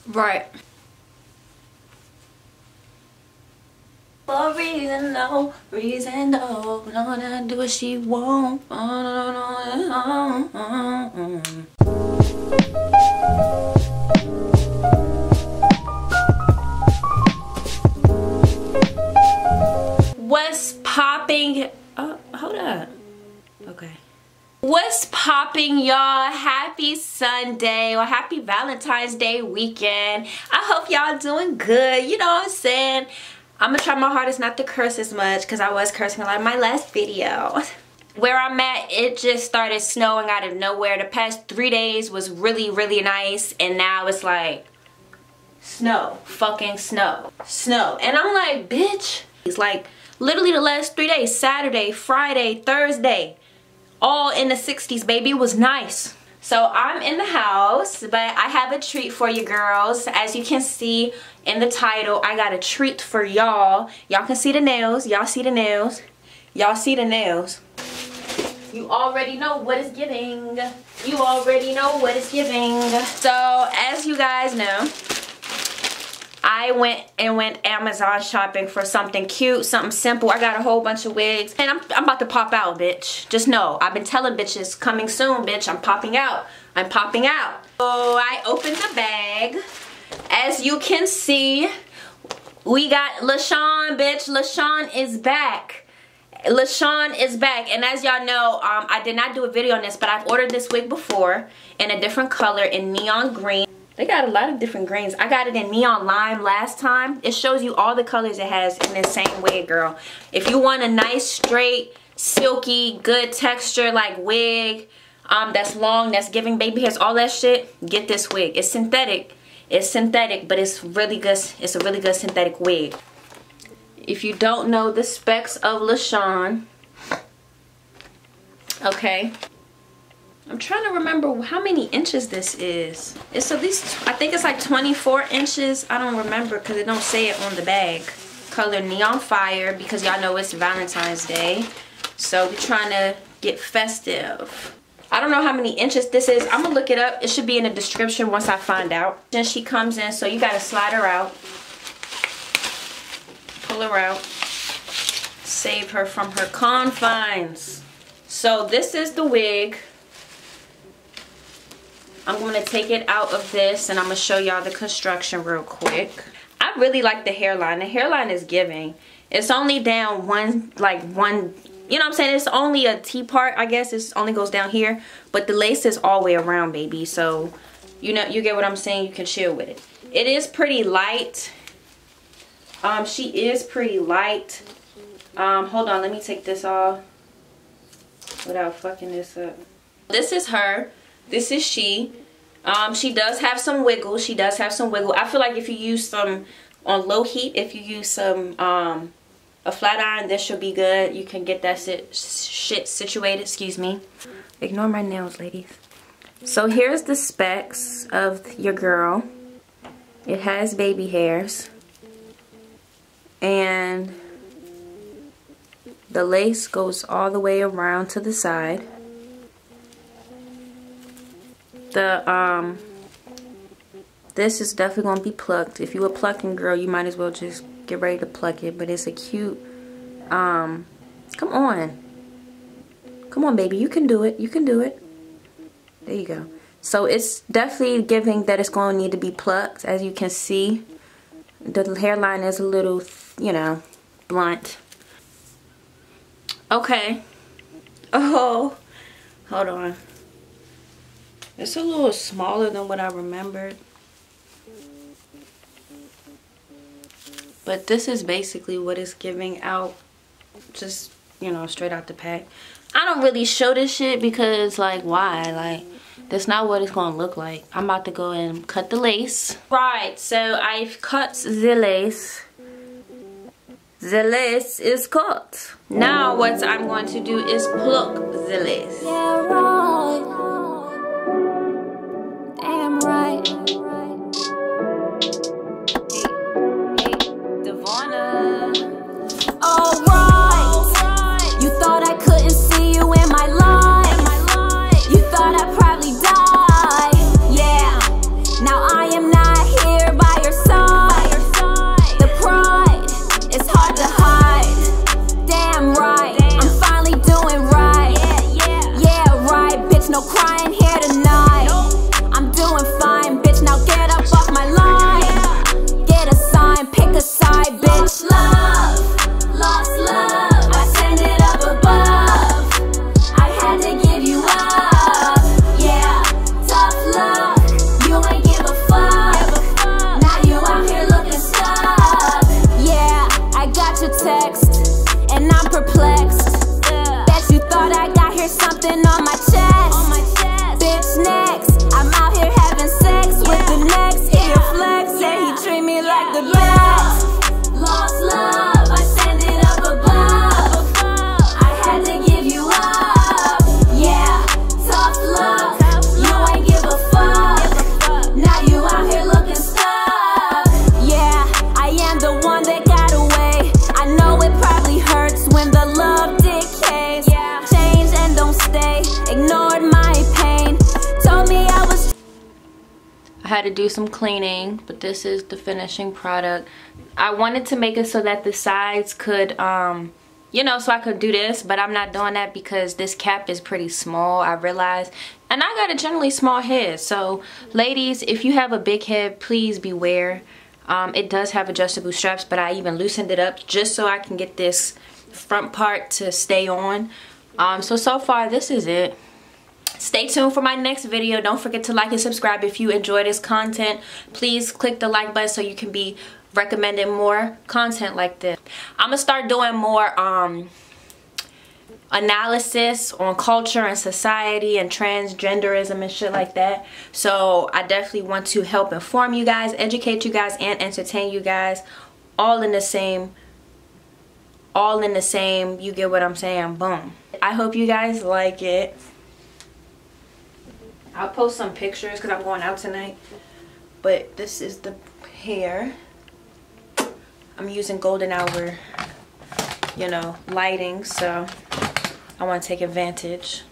Right. For reason, no reason, no. Gonna do what she want. What's popping? Oh, hold up. Okay. What's popping, y'all? Happy Sunday or happy Valentine's Day weekend. I hope y'all doing good. You know what I'm saying? I'm gonna try my hardest not to curse as much because I was cursing a lot in my last video. Where I'm at, it just started snowing out of nowhere. The past 3 days was really, really nice, and now it's like snow, fucking snow, snow. And I'm like, bitch, it's like literally the last 3 days, Saturday, Friday, Thursday, all in the 60s, baby. It was nice. So I'm in the house, but I have a treat for you girls. As you can see in the title, I got a treat for y'all. Y'all can see the nails. Y'all see the nails. Y'all see the nails. You already know what it's giving. You already know what it's giving. So as you guys know, I went Amazon shopping for something cute, something simple. I got a whole bunch of wigs, and I'm about to pop out, bitch. Just know, I've been telling bitches, coming soon, bitch. I'm popping out. I'm popping out. So I opened the bag. As you can see, we got LaShawn, bitch. LaShawn is back. LaShawn is back. And as y'all know, I did not do a video on this, but I've ordered this wig before in a different color, in neon green. They got a lot of different greens. I got it in neon lime last time. It shows you all the colors it has in the same wig, girl. If you want a nice, straight, silky, good texture like wig, that's long, that's giving baby hairs, all that shit, get this wig. It's synthetic. It's synthetic, but it's really good. It's a really good synthetic wig. If you don't know the specs of LaShawn, okay. I'm trying to remember how many inches this is. It's at least, I think it's like 24 inches. I don't remember because it don't say it on the bag. Color Neon Fire, because y'all know it's Valentine's Day. So we're trying to get festive. I don't know how many inches this is. I'm gonna look it up. It should be in the description once I find out. Then she comes in, so you gotta slide her out. Pull her out. Save her from her confines. So this is the wig. I'm going to take it out of this, and I'm going to show y'all the construction real quick. I really like the hairline. The hairline is giving. It's only down one, you know what I'm saying? It's only a T part, I guess. It only goes down here. But the lace is all the way around, baby. So, you know, you get what I'm saying? You can chill with it. It is pretty light. She is pretty light. Hold on. Let me take this off without fucking this up. This is her. This is she. She does have some wiggle. She does have some wiggle. I feel like if you use some on low heat, if you use some a flat iron, this should be good. You can get that shit situated. Excuse me. Ignore my nails, ladies. So here's the specs of your girl. It has baby hairs, and the lace goes all the way around to the side. This is definitely going to be plucked. If you a plucking girl, you might as well just get ready to pluck it. But it's a cute, come on. Come on, baby. You can do it. You can do it. There you go. So it's definitely giving that it's going to need to be plucked. As you can see, the hairline is a little, you know, blunt. Okay. Oh, hold on. It's a little smaller than what I remembered. But this is basically what it's giving out. Just, you know, straight out the pack. I don't really show this shit because, like, why? Like, that's not what it's going to look like. I'm about to go and cut the lace. Right, so I've cut the lace. The lace is cut. Now what I'm going to do is pluck the lace. Yeah, right. Damn right. Devonna. Alright. You thought I couldn't see you in my life. You thought I'd probably die. Yeah. Now I am not here do some cleaning, but this is the finishing product. I wanted to make it so that the sides could, you know, so I could do this, but I'm not doing that because this cap is pretty small, I realized. And I got a generally small head, so ladies, if you have a big head, please beware. It does have adjustable straps, but I even loosened it up just so I can get this front part to stay on. So far this is it. Stay tuned for my next video. Don't forget to like and subscribe if you enjoy this content. Please click the like button so you can be recommended more content like this. I'm gonna start doing more analysis on culture and society and transgenderism and shit like that. So I definitely want to help inform you guys, educate you guys, and entertain you guys, all in the same, you get what I'm saying? Boom. I hope you guys like it. I'll post some pictures because I'm going out tonight. But this is the hair. I'm using golden hour, you know, lighting, so I want to take advantage.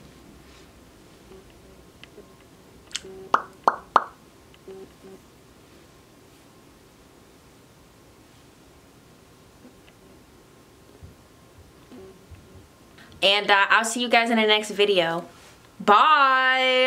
And I'll see you guys in the next video. Bye.